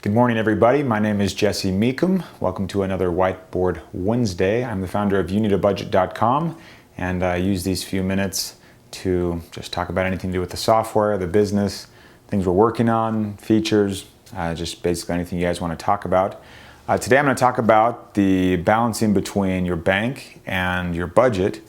Good morning, everybody. My name is Jesse Meekum. Welcome to another Whiteboard Wednesday. I'm the founder of youneedabudget.com, and I use these few minutes to just talk about anything to do with the software, the business, things we're working on, features, just basically anything you guys want to talk about. Today I'm going to talk about the balancing between your bank and your budget,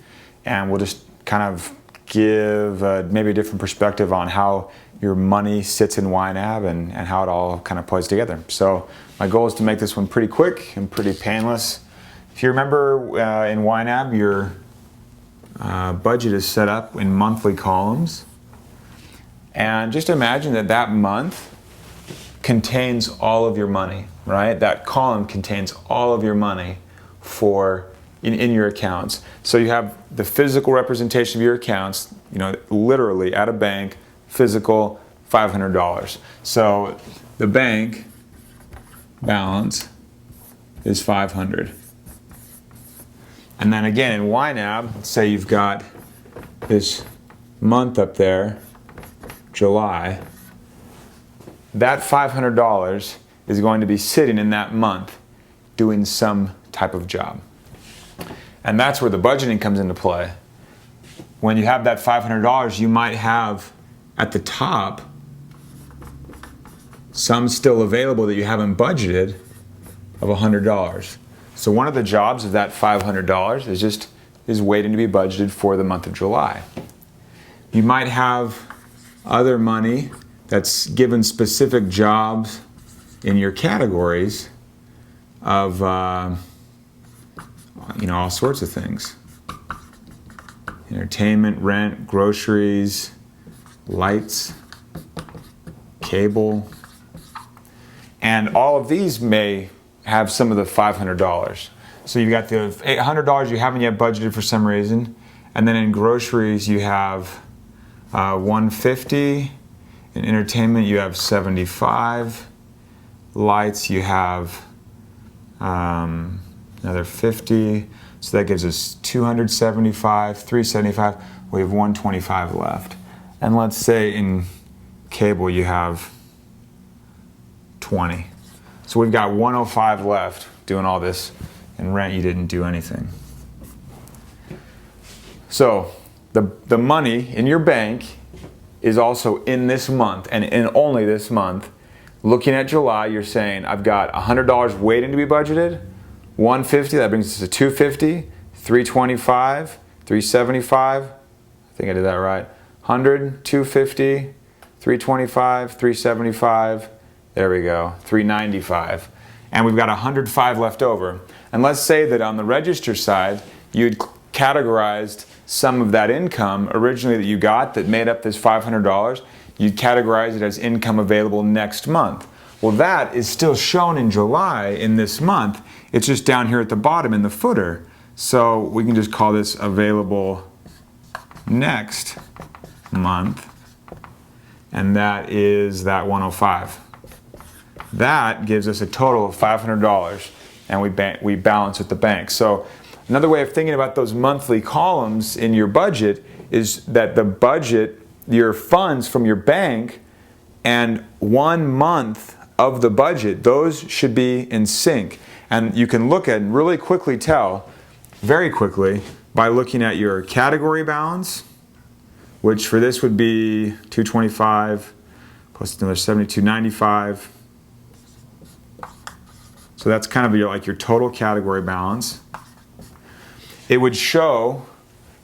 and we'll just kind of give maybe a different perspective on how your money sits in YNAB and how it all kind of plays together. So my goal is to make this one pretty quick and pretty painless. If you remember in YNAB, your budget is set up in monthly columns. And just imagine that that month contains all of your money, right? That column contains all of your money in your accounts. So you have the physical representation of your accounts, literally at a bank, physical, $500. So the bank balance is 500. And then again in YNAB, let's say you've got this month up there, July. That $500 is going to be sitting in that month doing some type of job. And that's where the budgeting comes into play. When you have that $500, you might have at the top some still available that you haven't budgeted of $100. So one of the jobs of that $500 is waiting to be budgeted for the month of July. You might have other money that's given specific jobs in your categories of all sorts of things. Entertainment, rent, groceries, lights, cable, and all of these may have some of the $500. So you've got the $800 you haven't yet budgeted for some reason, and then in groceries you have $150, in entertainment you have $75, lights you have another $50, so that gives us $275, $375, we have $125 left. And let's say in cable you have 20. So we've got 105 left doing all this. In rent you didn't do anything. So the money in your bank is also in this month and in only this month. Looking at July, you're saying I've got $100 waiting to be budgeted, $150, that brings us to $250, $325, $375, I think I did that right. $100, $250, $325, $375, there we go, $395. And we've got $105 left over. And let's say that on the register side, you'd categorized some of that income originally that you got that made up this $500, you'd categorize it as income available next month. Well, that is still shown in July in this month. It's just down here at the bottom in the footer. So we can just call this available next month, and that is that 105. That gives us a total of $500, and we balance with the bank. So another way of thinking about those monthly columns in your budget is that the budget, your funds from your bank, and 1 month of the budget, those should be in sync. And you can look at and really quickly tell, very quickly, by looking at your category balance, which for this would be 225 plus another 72.95. So that's kind of your total category balance. It would show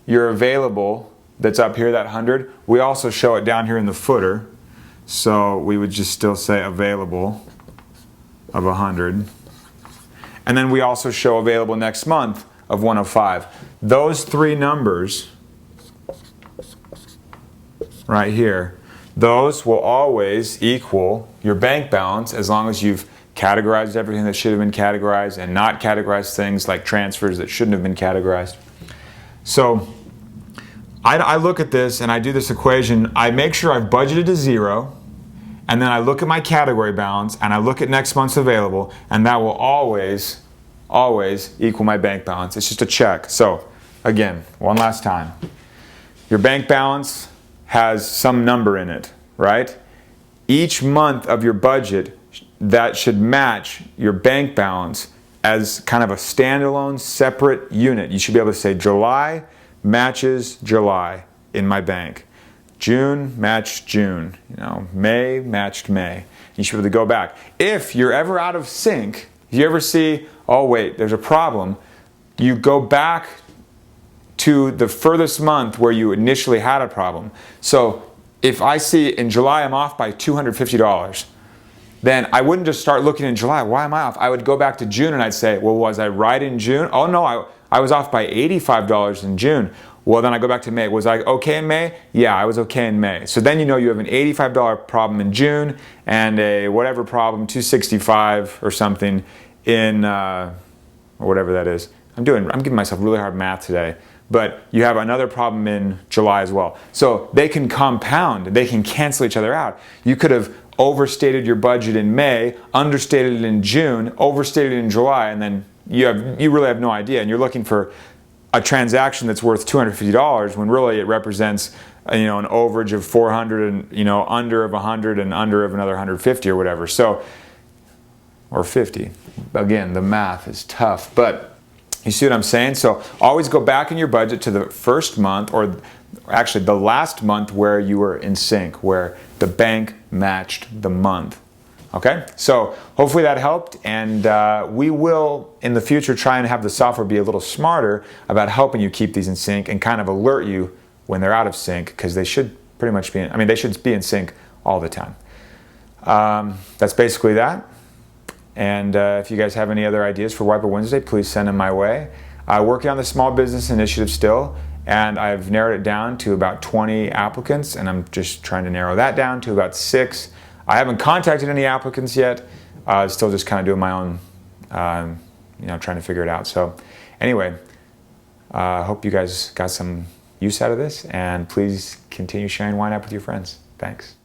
your available that's up here, that 100. We also show it down here in the footer. So we would just still say available of 100. And then we also show available next month of 105. Those three numbers right here, those will always equal your bank balance as long as you've categorized everything that should have been categorized and not categorized things like transfers that shouldn't have been categorized. So I look at this and I do this equation. I make sure I've budgeted to 0, and then I look at my category balance and I look at next month's available, and that will always equal my bank balance. It's just a check. So again, one last time. Your bank balance has some number in it, right? Each month of your budget that should match your bank balance as kind of a standalone separate unit. You should be able to say July matches July in my bank. June matched June, May matched May. You should be able to go back. If you're ever out of sync, if you ever see, oh wait, there's a problem, you go back to the furthest month where you initially had a problem. So if I see in July I'm off by $250, then I wouldn't just start looking in July, why am I off? I would go back to June and I'd say, well, was I right in June? Oh no, I was off by $85 in June. Well, then I go back to May. Was I okay in May? Yeah, I was okay in May. So then you have an $85 problem in June and a whatever problem, $265 or something in, or whatever that is. I'm giving myself really hard math today. But you have another problem in July as well. So they can compound, they can cancel each other out. You could have overstated your budget in May, understated it in June, overstated it in July, and then you really have no idea. And you're looking for a transaction that's worth $250 when really it represents an overage of 400 and under of 100 and under of another 150 or whatever. So, or 50. Again, the math is tough, but you see what I'm saying? So always go back in your budget to the first month, or actually the last month where you were in sync, where the bank matched the month. Okay, so hopefully that helped, and we will in the future try and have the software be a little smarter about helping you keep these in sync and kind of alert you when they're out of sync, because they should pretty much be they should be in sync all the time. That's basically that. And if you guys have any other ideas for Whiteboard Wednesday, please send them my way. Working on the small business initiative still, and I've narrowed it down to about 20 applicants, and I'm just trying to narrow that down to about 6. I haven't contacted any applicants yet. Still just kind of doing my own, trying to figure it out. So anyway, I hope you guys got some use out of this, and please continue sharing YNAB with your friends. Thanks.